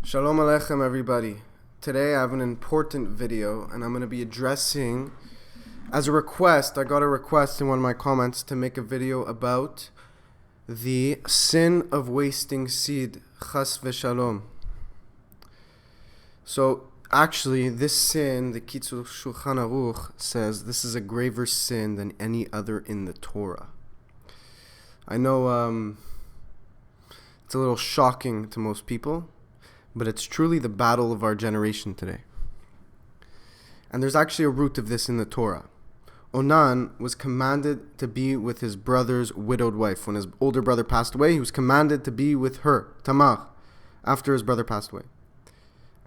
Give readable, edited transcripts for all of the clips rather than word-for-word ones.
Shalom Aleichem, everybody. Today I have an important video and I'm going to be addressing, as a request, I got a request in one of my comments to make a video about the sin of wasting seed, chas v'shalom. So actually this sin, the Kitzur Shulchan Aruch says this is a graver sin than any other in the Torah. I know it's a little shocking to most people, but it's truly the battle of our generation today. And there's actually a root of this in the Torah. Onan was commanded to be with his brother's widowed wife. When his older brother passed away, he was commanded to be with her, Tamar, after his brother passed away.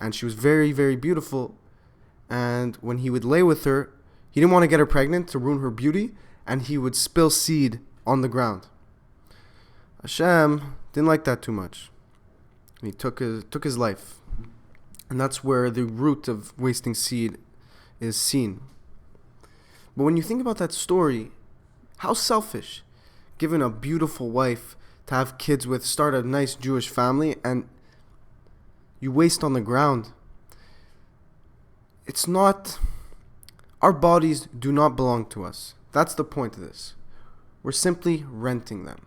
And she was very, very beautiful. And when he would lay with her, he didn't want to get her pregnant to ruin her beauty, and he would spill seed on the ground. Hashem didn't like that too much. He took his life. And that's where the root of wasting seed is seen. But when you think about that story, how selfish. Given a beautiful wife to have kids with, start a nice Jewish family, and you waste on the ground. It's not... Our bodies do not belong to us. That's the point of this. We're simply renting them.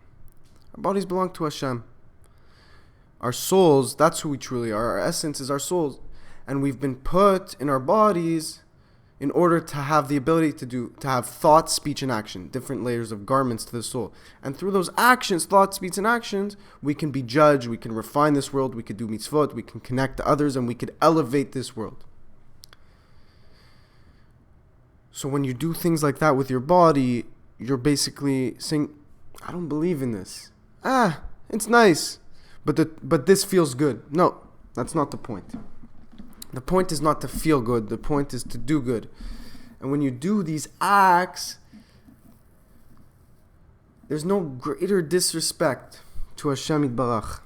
Our bodies belong to Hashem. Our souls, that's who we truly are. Our essence is our souls. And we've been put in our bodies in order to have the ability to have thought, speech, and action. Different layers of garments to the soul. And through those actions, thought, speech, and actions, we can be judged, we can refine this world, we can do mitzvot, we can connect to others, and we can elevate this world. So when you do things like that with your body, you're basically saying, I don't believe in this. It's nice. But this feels good. No, that's not the point. The point is not to feel good. The point is to do good. And when you do these acts, there's no greater disrespect to Hashem Yitbarach.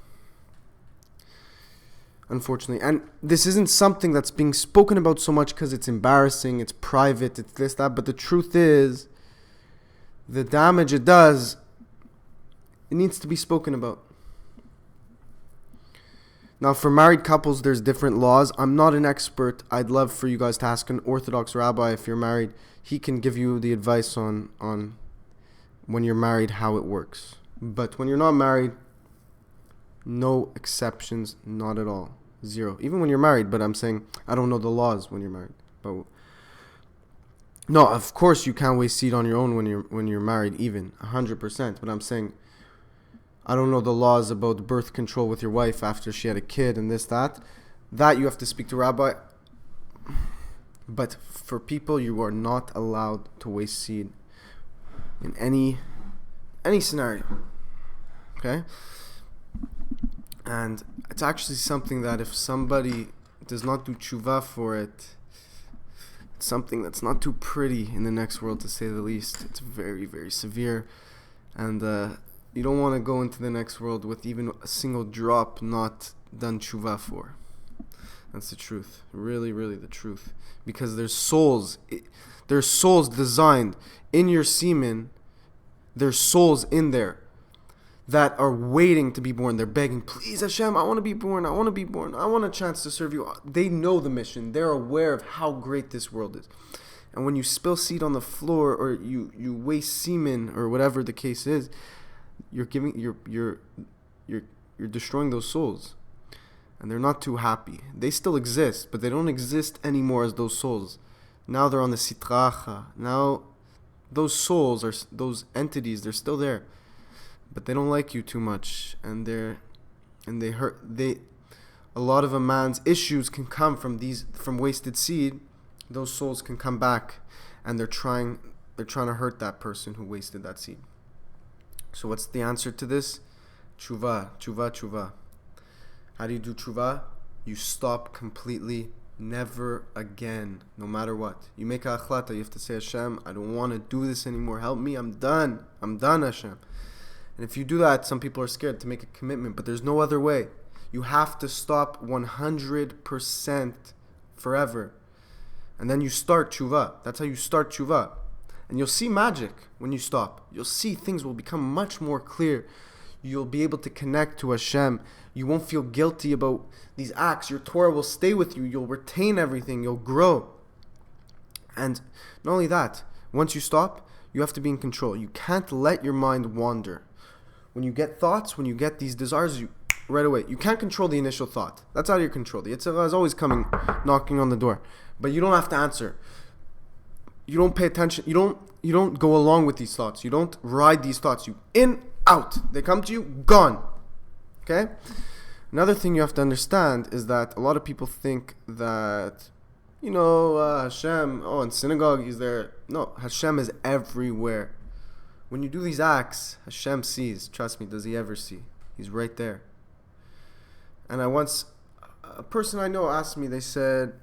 Unfortunately. And this isn't something that's being spoken about so much because it's embarrassing, it's private, it's this, that. But the truth is, the damage it does, it needs to be spoken about. Now, for married couples, there's different laws. I'm not an expert. I'd love for you guys to ask an Orthodox rabbi if you're married. He can give you the advice on when you're married, how it works. But when you're not married, no exceptions, not at all. Zero. Even when you're married, but I'm saying I don't know the laws when you're married. But no, of course you can't waste seed on your own when you're married, even 100%. But I'm saying I don't know the laws about birth control with your wife after she had a kid and this, that. That you have to speak to a rabbi. But for people, you are not allowed to waste seed in any scenario. Okay? And it's actually something that if somebody does not do tshuva for it, it's something that's not too pretty in the next world, to say the least. It's very, very severe. And you don't want to go into the next world with even a single drop not done tshuva for. That's the truth. Really, really the truth. Because there's souls designed in your semen. There's souls in there that are waiting to be born. They're begging, please Hashem, I want to be born. I want to be born. I want a chance to serve you. They know the mission. They're aware of how great this world is. And when you spill seed on the floor, or you waste semen, or whatever the case is, you're destroying those souls, and they're not too happy. They still exist, but they don't exist anymore as those souls. Now they're on the sitracha. Now those souls are those entities. They're still there, but they don't like you too much, and they hurt. A lot of a man's issues can come from wasted seed. Those souls can come back, and they're trying to hurt that person who wasted that seed. So what's the answer to this? Tshuva, tshuva, tshuva. How do you do tshuva? You stop completely, never again, no matter what. You make a achlata, you have to say, Hashem, I don't want to do this anymore. Help me, I'm done, Hashem. And if you do that, some people are scared to make a commitment, but there's no other way. You have to stop 100% forever. And then you start tshuva. That's how you start tshuva. And you'll see magic when you stop. You'll see things will become much more clear. You'll be able to connect to Hashem. You won't feel guilty about these acts. Your Torah will stay with you. You'll retain everything. You'll grow. And not only that, once you stop, you have to be in control. You can't let your mind wander. When you get thoughts, when you get these desires, right away, you can't control the initial thought. That's out of your control. The Yetzer Hara is always coming, knocking on the door. But you don't have to answer. You don't pay attention. You don't go along with these thoughts. You don't ride these thoughts. You in, out. They come to you, gone. Okay? Another thing you have to understand is that a lot of people think that, Hashem, in synagogue, he's there. No, Hashem is everywhere. When you do these acts, Hashem sees. Trust me, does he ever see? He's right there. And a person I know asked me, they said,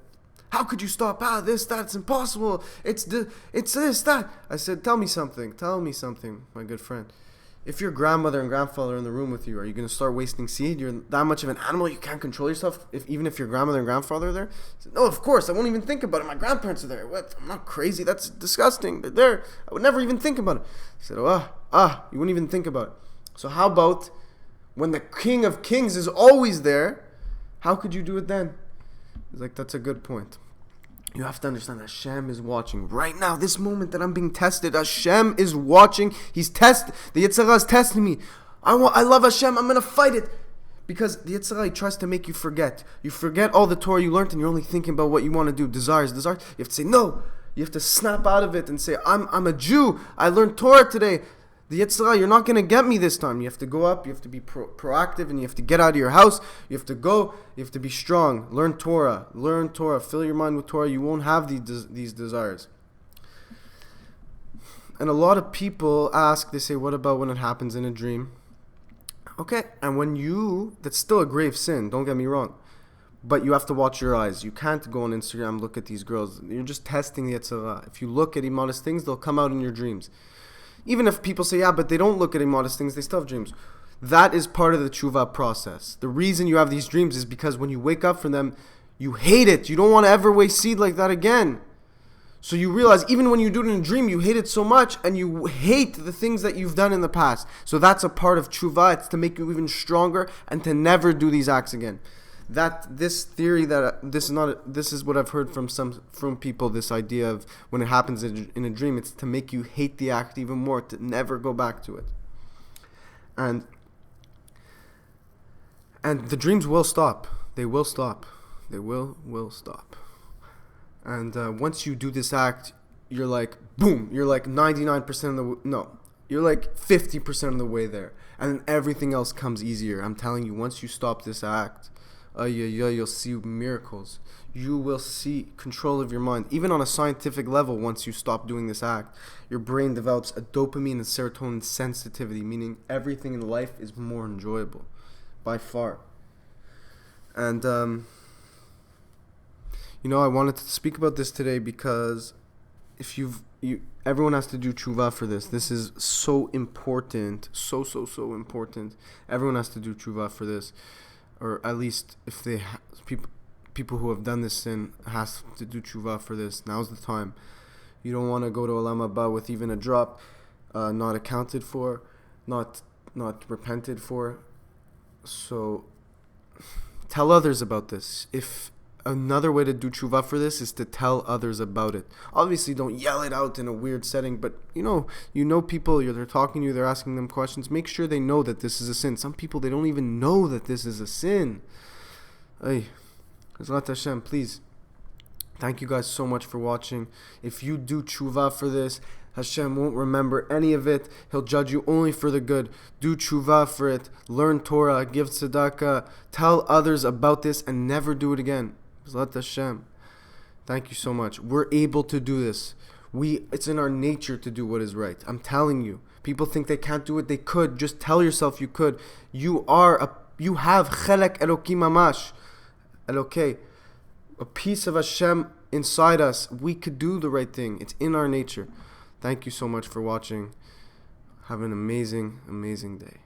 how could you stop? This, that, it's impossible. It's this, that. I said, tell me something, my good friend. If your grandmother and grandfather are in the room with you, are you going to start wasting seed? You're that much of an animal, you can't control yourself, even if your grandmother and grandfather are there? I said, no, of course, I won't even think about it. My grandparents are there. What? I'm not crazy. That's disgusting. They're there. I would never even think about it. I said, you wouldn't even think about it. So how about when the King of Kings is always there, how could you do it then? He's like, that's a good point. You have to understand that Hashem is watching. Right now, this moment that I'm being tested, Hashem is watching. The Yetzer Hara is testing me. I love Hashem. I'm going to fight it. Because the Yetzer Hara tries to make you forget. You forget all the Torah you learned and you're only thinking about what you want to do. Desires. You have to say, no. You have to snap out of it and say, I'm a Jew. I learned Torah today. The Yetzer Hara, you're not going to get me this time. You have to go up, you have to be proactive, and you have to get out of your house. You have to go, you have to be strong. Learn Torah, fill your mind with Torah. You won't have these desires. And a lot of people ask, they say, what about when it happens in a dream? Okay, and that's still a grave sin, don't get me wrong. But you have to watch your eyes. You can't go on Instagram, look at these girls. You're just testing the Yetzer Hara. If you look at immodest things, they'll come out in your dreams. Even if people say, but they don't look at immodest things, they still have dreams. That is part of the Teshuva process. The reason you have these dreams is because when you wake up from them, you hate it. You don't want to ever waste seed like that again. So you realize, even when you do it in a dream, you hate it so much, and you hate the things that you've done in the past. So that's a part of Teshuva. It's to make you even stronger and to never do these acts again. This theory that this is what I've heard from people, this idea of when it happens in a dream, it's to make you hate the act even more, to never go back to it. And the dreams will stop. They will stop. They will stop. And once you do this act, you're like, boom, you're like 99% you're like 50% of the way there. And everything else comes easier. I'm telling you, once you stop this act, you'll see miracles. You will see control of your mind. Even on a scientific level, once you stop doing this act, your brain develops a dopamine and serotonin sensitivity, meaning everything in life is more enjoyable, by far. And, I wanted to speak about this today because everyone has to do tshuva for this. This is so important, so important. Everyone has to do tshuva for this. Or at least if people who have done this sin has to do tshuva for this. Now's the time. You don't want to go to Olam Haba with even a drop, not accounted for, not repented for. So tell others about this. If another way to do tshuva for this is to tell others about it. Obviously, don't yell it out in a weird setting, but you know people, they're talking to you, they're asking them questions. Make sure they know that this is a sin. Some people, they don't even know that this is a sin. Hey, Hazrat Hashem, please. Thank you guys so much for watching. If you do tshuva for this, Hashem won't remember any of it. He'll judge you only for the good. Do tshuva for it. Learn Torah. Give tzedakah. Tell others about this and never do it again. Let Hashem. Thank you so much. We're able to do this. It's in our nature to do what is right. I'm telling you. People think they can't do it. They could. Just tell yourself you could. You have chelek Elokim mamash. Elokei. A piece of Hashem inside us. We could do the right thing. It's in our nature. Thank you so much for watching. Have an amazing, amazing day.